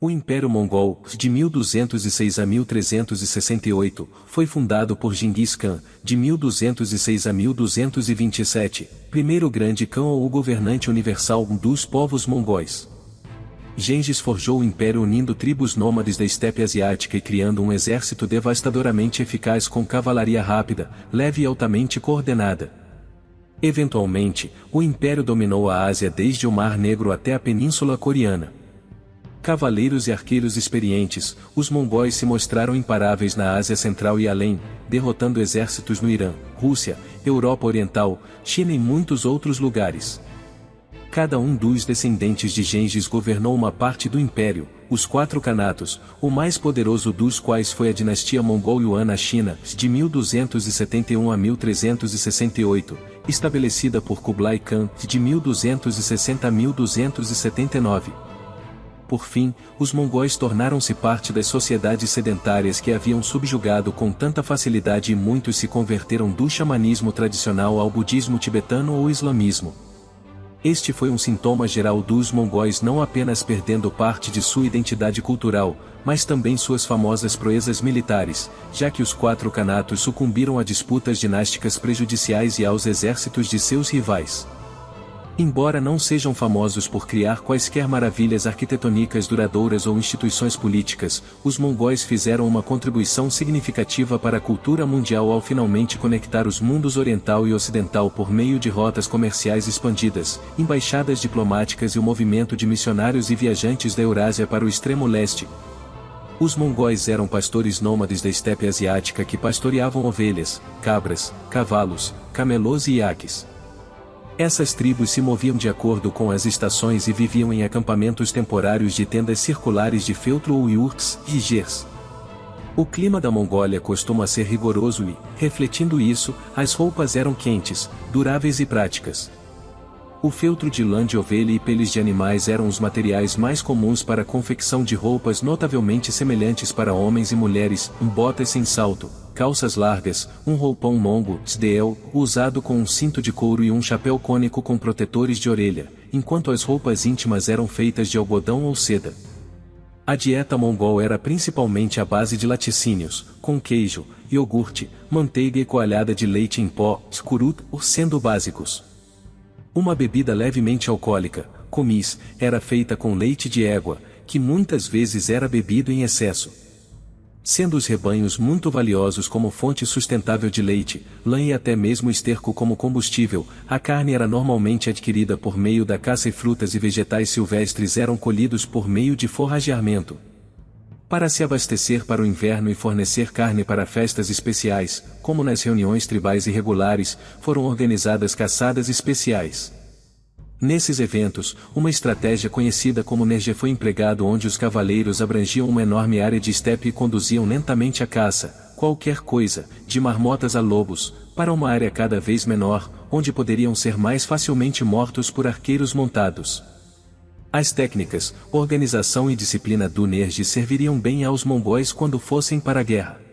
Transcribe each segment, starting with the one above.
O Império Mongol, de 1206 a 1368, foi fundado por Genghis Khan, de 1206 a 1227, primeiro grande Khan ou governante universal dos povos mongóis. Genghis forjou o império unindo tribos nômades da estepe asiática e criando um exército devastadoramente eficaz com cavalaria rápida, leve e altamente coordenada. Eventualmente, o império dominou a Ásia desde o Mar Negro até a Península Coreana. Cavaleiros e arqueiros experientes, os mongóis se mostraram imparáveis na Ásia Central e além, derrotando exércitos no Irã, Rússia, Europa Oriental, China e muitos outros lugares. Cada um dos descendentes de Genghis governou uma parte do império, os quatro Khanatos, o mais poderoso dos quais foi a dinastia Mongol-Yuan na China, de 1271 a 1368, estabelecida por Kublai Khan, de 1260 a 1279. Por fim, os mongóis tornaram-se parte das sociedades sedentárias que haviam subjugado com tanta facilidade e muitos se converteram do xamanismo tradicional ao budismo tibetano ou islamismo. Este foi um sintoma geral dos mongóis não apenas perdendo parte de sua identidade cultural, mas também suas famosas proezas militares, já que os quatro Khanatos sucumbiram a disputas dinásticas prejudiciais e aos exércitos de seus rivais. Embora não sejam famosos por criar quaisquer maravilhas arquitetônicas duradouras ou instituições políticas, os mongóis fizeram uma contribuição significativa para a cultura mundial ao finalmente conectar os mundos oriental e ocidental por meio de rotas comerciais expandidas, embaixadas diplomáticas e o movimento de missionários e viajantes da Eurásia para o extremo leste. Os mongóis eram pastores nômades da estepe asiática que pastoreavam ovelhas, cabras, cavalos, camelôs e iaques. Essas tribos se moviam de acordo com as estações e viviam em acampamentos temporários de tendas circulares de feltro ou yurts e gers. O clima da Mongólia costuma ser rigoroso e, refletindo isso, as roupas eram quentes, duráveis e práticas. O feltro de lã de ovelha e peles de animais eram os materiais mais comuns para a confecção de roupas notavelmente semelhantes para homens e mulheres, botas sem salto, calças largas, um roupão mongo, sdeel, usado com um cinto de couro e um chapéu cônico com protetores de orelha, enquanto as roupas íntimas eram feitas de algodão ou seda. A dieta mongol era principalmente à base de laticínios, com queijo, iogurte, manteiga e coalhada de leite em pó, kurut, sendo básicos. Uma bebida levemente alcoólica, kumis, era feita com leite de égua, que muitas vezes era bebido em excesso. Sendo os rebanhos muito valiosos como fonte sustentável de leite, lã e até mesmo esterco como combustível, a carne era normalmente adquirida por meio da caça e frutas e vegetais silvestres eram colhidos por meio de forrageamento. Para se abastecer para o inverno e fornecer carne para festas especiais, como nas reuniões tribais irregulares, foram organizadas caçadas especiais. Nesses eventos, uma estratégia conhecida como nerge foi empregado onde os cavaleiros abrangiam uma enorme área de estepe e conduziam lentamente a caça, qualquer coisa, de marmotas a lobos, para uma área cada vez menor, onde poderiam ser mais facilmente mortos por arqueiros montados. As técnicas, organização e disciplina do nerge serviriam bem aos mongóis quando fossem para a guerra.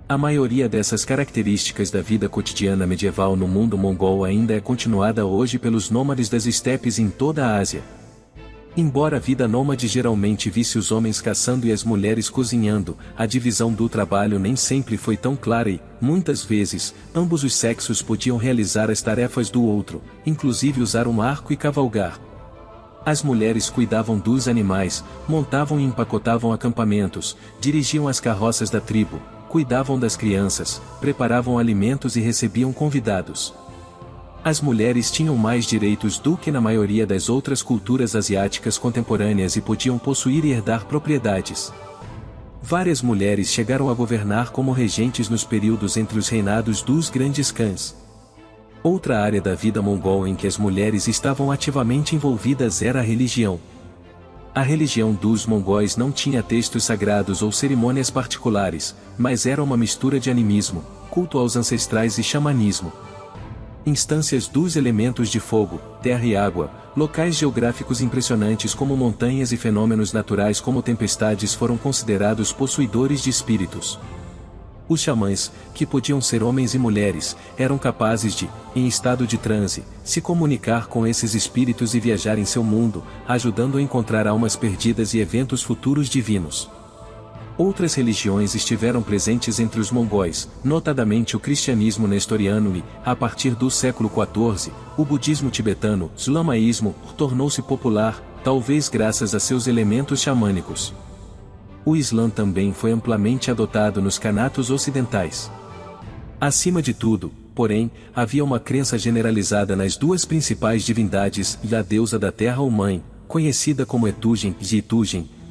A maioria dessas características da vida cotidiana medieval no mundo mongol ainda é continuada hoje pelos nômades das estepes em toda a Ásia. Embora a vida nômade geralmente visse os homens caçando e as mulheres cozinhando, a divisão do trabalho nem sempre foi tão clara e, muitas vezes, ambos os sexos podiam realizar as tarefas do outro, inclusive usar um arco e cavalgar. As mulheres cuidavam dos animais, montavam e empacotavam acampamentos, dirigiam as carroças da tribo, cuidavam das crianças, preparavam alimentos e recebiam convidados. As mulheres tinham mais direitos do que na maioria das outras culturas asiáticas contemporâneas e podiam possuir e herdar propriedades. Várias mulheres chegaram a governar como regentes nos períodos entre os reinados dos grandes cães. Outra área da vida mongol em que as mulheres estavam ativamente envolvidas era a religião. A religião dos mongóis não tinha textos sagrados ou cerimônias particulares, mas era uma mistura de animismo, culto aos ancestrais e xamanismo. Instâncias dos elementos de fogo, terra e água, locais geográficos impressionantes como montanhas e fenômenos naturais como tempestades foram considerados possuidores de espíritos. Os xamãs, que podiam ser homens e mulheres, eram capazes de, em estado de transe, se comunicar com esses espíritos e viajar em seu mundo, ajudando a encontrar almas perdidas e eventos futuros divinos. Outras religiões estiveram presentes entre os mongóis, notadamente o cristianismo nestoriano e, a partir do século XIV, o budismo tibetano. O lamaísmo tornou-se popular, talvez graças a seus elementos xamânicos. O Islã também foi amplamente adotado nos Khanatos ocidentais. Acima de tudo, porém, havia uma crença generalizada nas duas principais divindades e a deusa da terra ou mãe, conhecida como Etugen,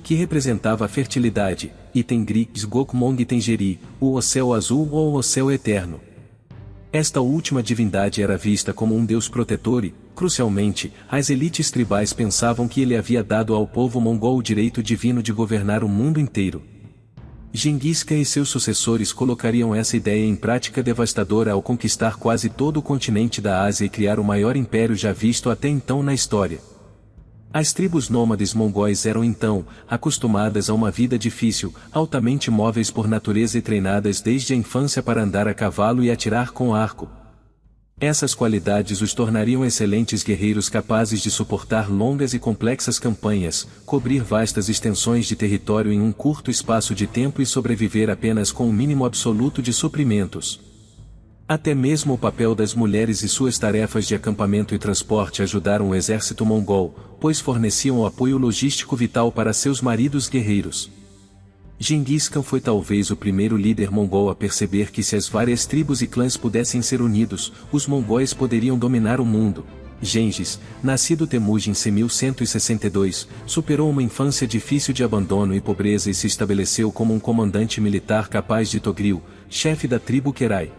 que representava a fertilidade, e Tengri, Sgokmong Tengeri, o céu azul ou o céu eterno. Esta última divindade era vista como um deus protetor e, crucialmente, as elites tribais pensavam que ele havia dado ao povo mongol o direito divino de governar o mundo inteiro. Genghis Khan e seus sucessores colocariam essa ideia em prática devastadora ao conquistar quase todo o continente da Ásia e criar o maior império já visto até então na história. As tribos nômades mongóis eram então acostumadas a uma vida difícil, altamente móveis por natureza e treinadas desde a infância para andar a cavalo e atirar com arco. Essas qualidades os tornariam excelentes guerreiros capazes de suportar longas e complexas campanhas, cobrir vastas extensões de território em um curto espaço de tempo e sobreviver apenas com um mínimo absoluto de suprimentos. Até mesmo o papel das mulheres e suas tarefas de acampamento e transporte ajudaram o exército mongol, pois forneciam o apoio logístico vital para seus maridos guerreiros. Genghis Khan foi talvez o primeiro líder mongol a perceber que se as várias tribos e clãs pudessem ser unidos, os mongóis poderiam dominar o mundo. Gengis, nascido Temujin em 1162, superou uma infância difícil de abandono e pobreza e se estabeleceu como um comandante militar capaz de Togril, chefe da tribo Kerai.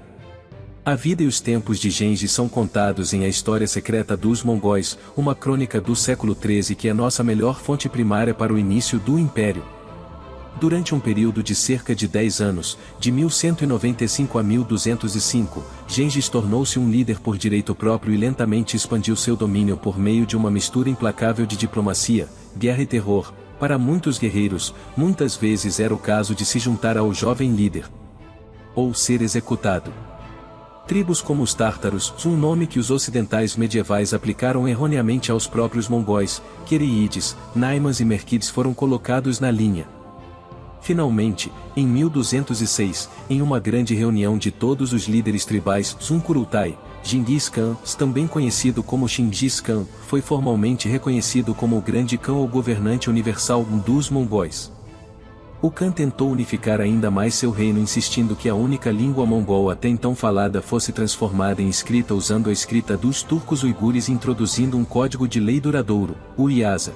A vida e os tempos de Gengis são contados em A História Secreta dos Mongóis, uma crônica do século XIII que é nossa melhor fonte primária para o início do Império. Durante um período de cerca de 10 anos, de 1195 a 1205, Gengis tornou-se um líder por direito próprio e lentamente expandiu seu domínio por meio de uma mistura implacável de diplomacia, guerra e terror. Para muitos guerreiros, muitas vezes era o caso de se juntar ao jovem líder ou ser executado. Tribos como os tártaros, um nome que os ocidentais medievais aplicaram erroneamente aos próprios mongóis, Quereídes, Naimans e Merquides foram colocados na linha. Finalmente, em 1206, em uma grande reunião de todos os líderes tribais, Zunkurultai, Genghis Khan, também conhecido como Chingis Khan, foi formalmente reconhecido como o grande Khan ou governante universal dos mongóis. O Khan tentou unificar ainda mais seu reino insistindo que a única língua mongol até então falada fosse transformada em escrita usando a escrita dos turcos uigures e introduzindo um código de lei duradouro, o Yasa.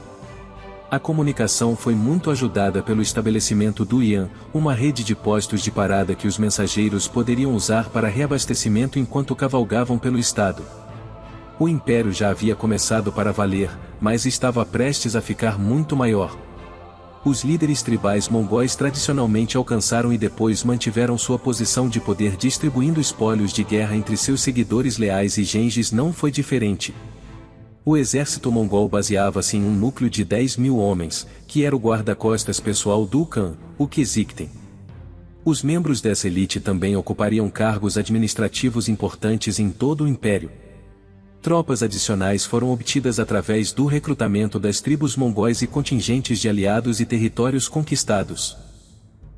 A comunicação foi muito ajudada pelo estabelecimento do Yan, uma rede de postos de parada que os mensageiros poderiam usar para reabastecimento enquanto cavalgavam pelo estado. O império já havia começado para valer, mas estava prestes a ficar muito maior. Os líderes tribais mongóis tradicionalmente alcançaram e depois mantiveram sua posição de poder distribuindo espólios de guerra entre seus seguidores leais e Gengis não foi diferente. O exército mongol baseava-se em um núcleo de 10.000 homens, que era o guarda-costas pessoal do Khan, o Kizikten. Os membros dessa elite também ocupariam cargos administrativos importantes em todo o império. Tropas adicionais foram obtidas através do recrutamento das tribos mongóis e contingentes de aliados e territórios conquistados.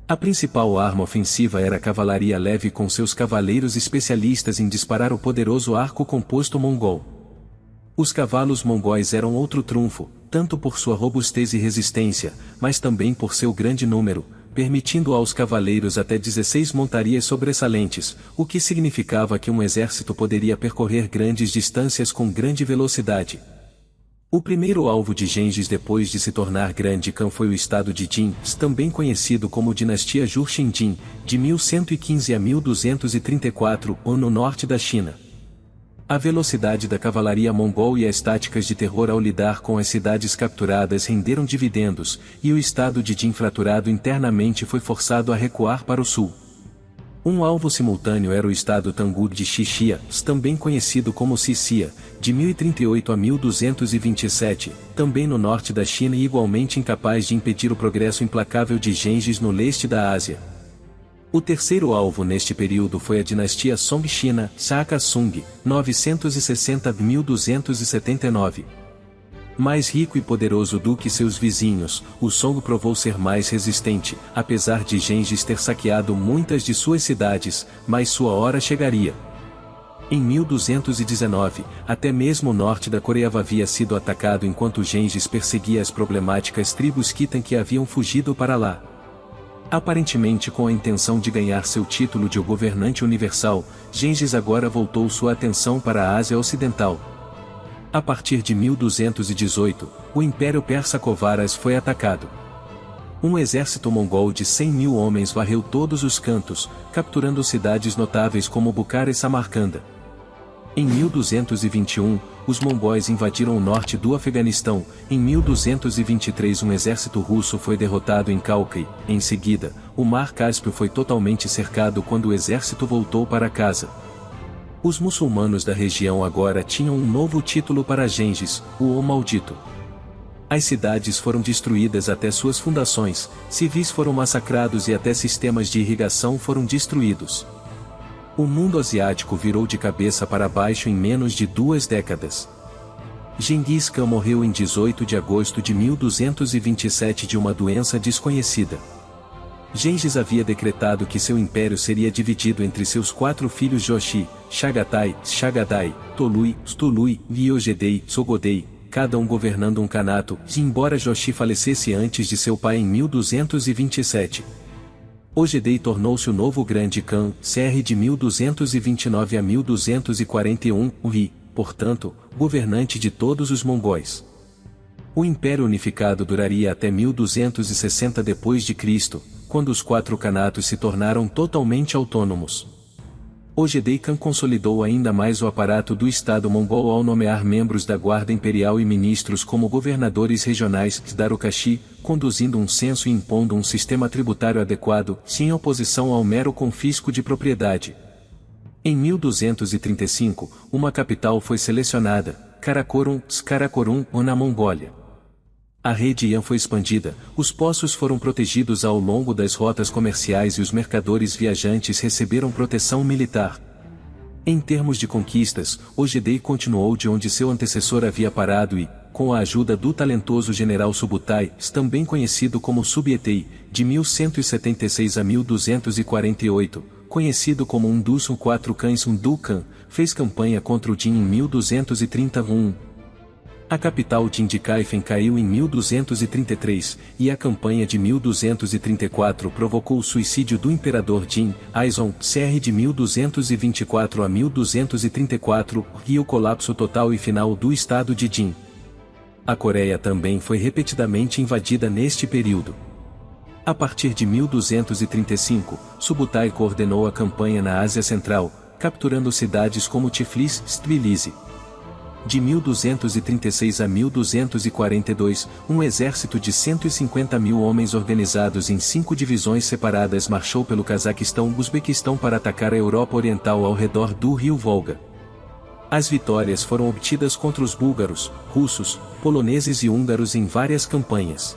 A principal arma ofensiva era a cavalaria leve com seus cavaleiros especialistas em disparar o poderoso arco composto mongol. Os cavalos mongóis eram outro trunfo, tanto por sua robustez e resistência, mas também por seu grande número, permitindo aos cavaleiros até 16 montarias sobressalentes, o que significava que um exército poderia percorrer grandes distâncias com grande velocidade. O primeiro alvo de Gengis depois de se tornar grande Khan foi o estado de Jin, também conhecido como dinastia Jurchen-Jin, de 1115 a 1234, no norte da China. A velocidade da cavalaria mongol e as táticas de terror ao lidar com as cidades capturadas renderam dividendos, e o estado de Jin fraturado internamente foi forçado a recuar para o sul. Um alvo simultâneo era o estado Tangur de Xixia, também conhecido como Sixia, de 1038 a 1227, também no norte da China e igualmente incapaz de impedir o progresso implacável de Gengis no leste da Ásia. O terceiro alvo neste período foi a dinastia Song-China, Shaka Sung, 960-1279. Mais rico e poderoso do que seus vizinhos, o Song provou ser mais resistente, apesar de Gengis ter saqueado muitas de suas cidades, mas sua hora chegaria. Em 1219, até mesmo o norte da Coreia havia sido atacado enquanto Gengis perseguia as problemáticas tribos Khitan que haviam fugido para lá. Aparentemente com a intenção de ganhar seu título de governante universal, Gengis agora voltou sua atenção para a Ásia Ocidental. A partir de 1218, o Império Persa-Kovaras foi atacado. Um exército mongol de 100.000 homens varreu todos os cantos, capturando cidades notáveis como Bukhara e Samarcanda. Em 1221, os mongóis invadiram o norte do Afeganistão. Em 1223 um exército russo foi derrotado em Kalkai. Em seguida, o Mar Cáspio foi totalmente cercado quando o exército voltou para casa. Os muçulmanos da região agora tinham um novo título para Gengis, o Maldito. As cidades foram destruídas até suas fundações, civis foram massacrados e até sistemas de irrigação foram destruídos. O mundo asiático virou de cabeça para baixo em menos de 2 décadas. Gengis Khan morreu em 18 de agosto de 1227 de uma doença desconhecida. Gengis havia decretado que seu império seria dividido entre seus 4 filhos Joshi, Chagatai, Chagadai, Tolui, Stului, Viogedei, Sogodei, cada um governando um kanato, e embora Joshi falecesse antes de seu pai em 1227. Ogedei tornou-se o novo grande Khan, CR de 1229 a 1241, portanto, governante de todos os mongóis. O Império Unificado duraria até 1260 d.C., quando os 4 kanatos se tornaram totalmente autônomos. Ogedei Khan consolidou ainda mais o aparato do Estado mongol ao nomear membros da Guarda Imperial e ministros como governadores regionais Darukashi, conduzindo um censo e impondo um sistema tributário adequado, sem oposição ao mero confisco de propriedade. Em 1235, uma capital foi selecionada, Karakorum, na Mongólia. A rede Yan foi expandida, os poços foram protegidos ao longo das rotas comerciais e os mercadores viajantes receberam proteção militar. Em termos de conquistas, Ogedei continuou de onde seu antecessor havia parado e, com a ajuda do talentoso general Subutai, também conhecido como Subietei, de 1176 a 1248, conhecido como um dos 4 cães Undukan, fez campanha contra o Jin em 1231. A capital de Indicaifen caiu em 1233, e a campanha de 1234 provocou o suicídio do imperador Jin, Aizong, CR de 1224 a 1234, e o colapso total e final do estado de Jin. A Coreia também foi repetidamente invadida neste período. A partir de 1235, Subutai coordenou a campanha na Ásia Central, capturando cidades como Tiflis e Tbilisi. De 1236 a 1242, um exército de 150.000 homens organizados em 5 divisões separadas marchou pelo Cazaquistão e Uzbequistão para atacar a Europa Oriental ao redor do rio Volga. As vitórias foram obtidas contra os búlgaros, russos, poloneses e húngaros em várias campanhas.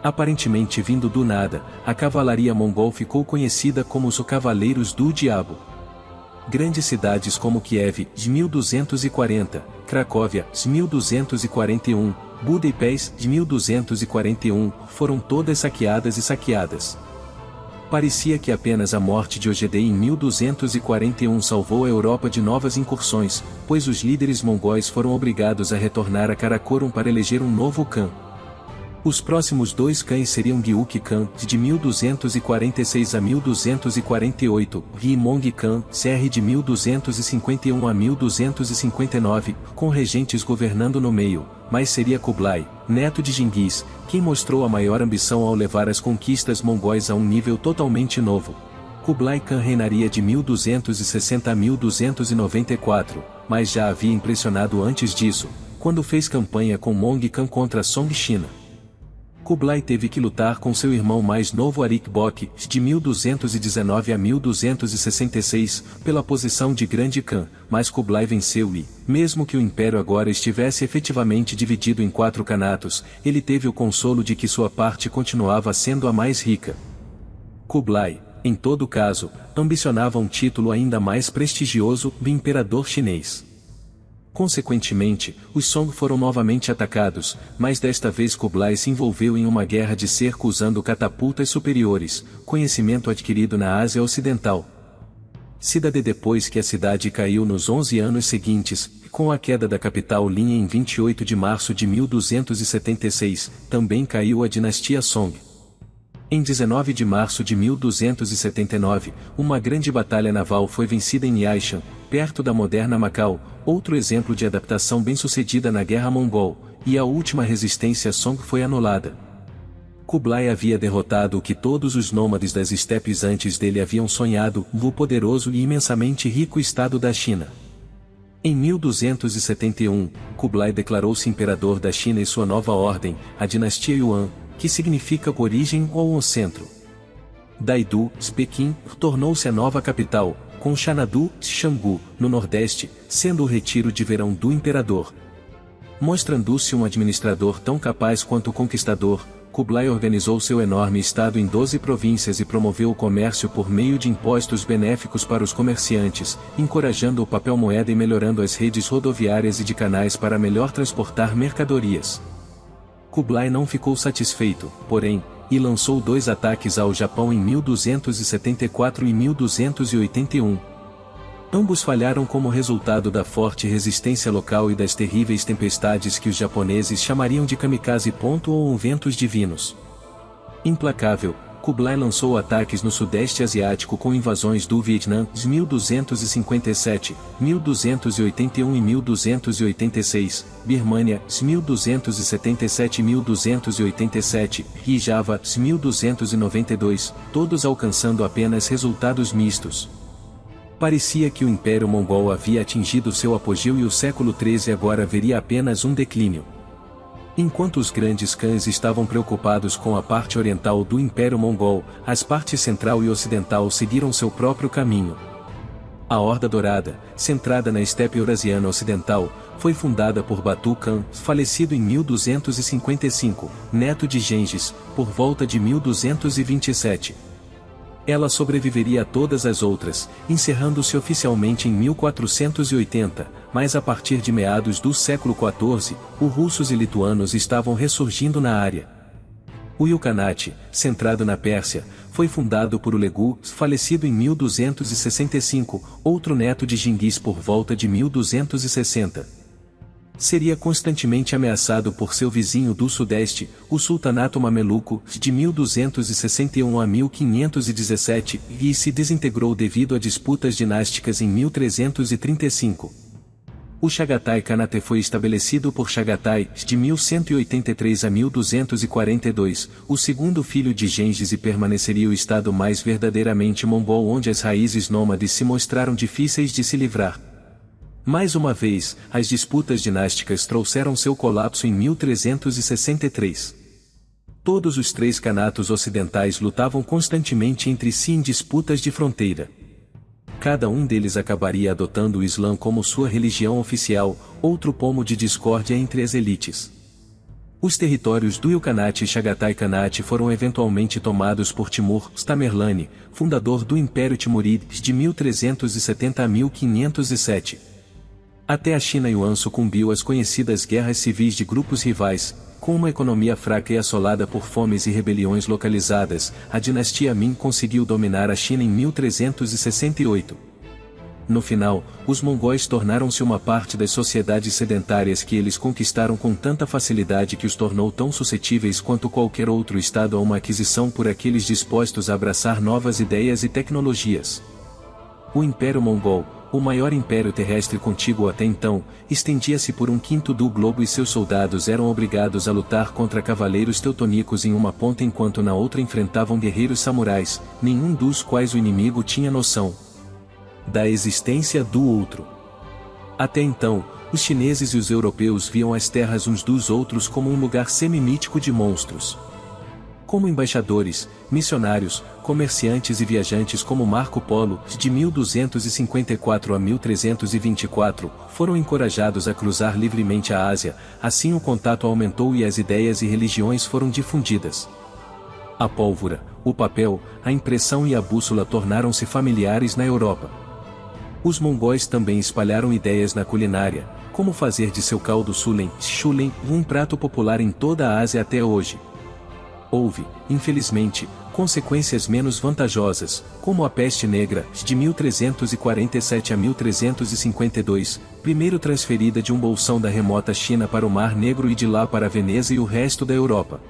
Aparentemente vindo do nada, a cavalaria mongol ficou conhecida como os Cavaleiros do Diabo. Grandes cidades como Kiev, de 1240, Cracóvia, de 1241, Budapeste, de 1241, foram todas saqueadas e saqueadas. Parecia que apenas a morte de Ogedei em 1241 salvou a Europa de novas incursões, pois os líderes mongóis foram obrigados a retornar a Karakorum para eleger um novo Khan. Os próximos 2 cães seriam Gyuk Khan, de 1246 a 1248, e Mong Khan, CR de 1251 a 1259, com regentes governando no meio, mas seria Kublai, neto de Gengis, quem mostrou a maior ambição ao levar as conquistas mongóis a um nível totalmente novo. Kublai Khan reinaria de 1260 a 1294, mas já havia impressionado antes disso, quando fez campanha com Mong Khan contra Song-China. Kublai teve que lutar com seu irmão mais novo Arikbok, de 1219 a 1266, pela posição de Grande Khan, mas Kublai venceu e, mesmo que o império agora estivesse efetivamente dividido em 4 kanatos, ele teve o consolo de que sua parte continuava sendo a mais rica. Kublai, em todo caso, ambicionava um título ainda mais prestigioso de imperador chinês. Consequentemente, os Song foram novamente atacados, mas desta vez Kublai se envolveu em uma guerra de cerco usando catapultas superiores, conhecimento adquirido na Ásia Ocidental. Cidade depois que a cidade caiu nos 11 anos seguintes, com a queda da capital Lin em 28 de março de 1276, também caiu a dinastia Song. Em 19 de março de 1279, uma grande batalha naval foi vencida em Yaishan, perto da moderna Macau, outro exemplo de adaptação bem-sucedida na Guerra Mongol, e a última resistência Song foi anulada. Kublai havia derrotado o que todos os nômades das estepes antes dele haviam sonhado, o poderoso e imensamente rico estado da China. Em 1271, Kublai declarou-se imperador da China e sua nova ordem, a dinastia Yuan, que significa origem ou o centro. Daidu, Pequim, tornou-se a nova capital, com Xanadu, Xangu, no nordeste, sendo o retiro de verão do imperador. Mostrando-se um administrador tão capaz quanto conquistador, Kublai organizou seu enorme estado em 12 províncias e promoveu o comércio por meio de impostos benéficos para os comerciantes, encorajando o papel moeda e melhorando as redes rodoviárias e de canais para melhor transportar mercadorias. Kublai não ficou satisfeito, porém, e lançou 2 ataques ao Japão em 1274 e 1281. Ambos falharam como resultado da forte resistência local e das terríveis tempestades que os japoneses chamariam de kamikaze. Ou ventos divinos. Implacável, Kublai lançou ataques no Sudeste Asiático com invasões do Vietnã de 1257, 1281 e 1286, Birmânia de 1277 e 1287, e Java de 1292, todos alcançando apenas resultados mistos. Parecia que o Império Mongol havia atingido seu apogeu e o século XIII agora veria apenas um declínio. Enquanto os grandes cães estavam preocupados com a parte oriental do Império Mongol, as partes central e ocidental seguiram seu próprio caminho. A Horda Dourada, centrada na estepe eurasiana ocidental, foi fundada por Batu Khan, falecido em 1255, neto de Gengis, por volta de 1227. Ela sobreviveria a todas as outras, encerrando-se oficialmente em 1480, mas a partir de meados do século XIV, os russos e lituanos estavam ressurgindo na área. O Ilkhanate, centrado na Pérsia, foi fundado por Ulegu, falecido em 1265, outro neto de Gengis por volta de 1260. Seria constantemente ameaçado por seu vizinho do Sudeste, o Sultanato Mameluco, de 1261 a 1517, e se desintegrou devido a disputas dinásticas em 1335. O Chagatai Khanate foi estabelecido por Chagatai, de 1183 a 1242, o segundo filho de Gengis, e permaneceria o estado mais verdadeiramente mongol onde as raízes nômades se mostraram difíceis de se livrar. Mais uma vez, as disputas dinásticas trouxeram seu colapso em 1363. Todos os 3 canatos ocidentais lutavam constantemente entre si em disputas de fronteira. Cada um deles acabaria adotando o Islã como sua religião oficial, outro pomo de discórdia entre as elites. Os territórios do Ilkhanate e Chagatai Khanate foram eventualmente tomados por Timur Tamerlane, fundador do Império Timuride, de 1370 a 1507. Até a China Yuan sucumbiu às conhecidas guerras civis de grupos rivais, com uma economia fraca e assolada por fomes e rebeliões localizadas, a dinastia Ming conseguiu dominar a China em 1368. No final, os mongóis tornaram-se uma parte das sociedades sedentárias que eles conquistaram com tanta facilidade que os tornou tão suscetíveis quanto qualquer outro estado a uma aquisição por aqueles dispostos a abraçar novas ideias e tecnologias. O Império Mongol, o maior império terrestre contíguo até então, estendia-se por 1/5 do globo e seus soldados eram obrigados a lutar contra cavaleiros teutonicos em uma ponta enquanto na outra enfrentavam guerreiros samurais, nenhum dos quais o inimigo tinha noção da existência do outro. Até então, os chineses e os europeus viam as terras uns dos outros como um lugar semi-mítico de monstros. Como embaixadores, missionários, comerciantes e viajantes como Marco Polo, de 1254 a 1324, foram encorajados a cruzar livremente a Ásia, assim o contato aumentou e as ideias e religiões foram difundidas. A pólvora, o papel, a impressão e a bússola tornaram-se familiares na Europa. Os mongóis também espalharam ideias na culinária, como fazer de seu caldo shulen, um prato popular em toda a Ásia até hoje. Houve, infelizmente, consequências menos vantajosas, como a peste negra, de 1347 a 1352, primeiro transferida de um bolsão da remota China para o Mar Negro e de lá para Veneza e o resto da Europa.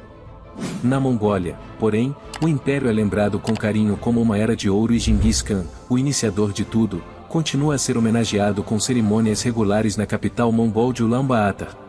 Na Mongólia, porém, o império é lembrado com carinho como uma era de ouro e Genghis Khan, o iniciador de tudo, continua a ser homenageado com cerimônias regulares na capital mongol de Ulaanbaatar.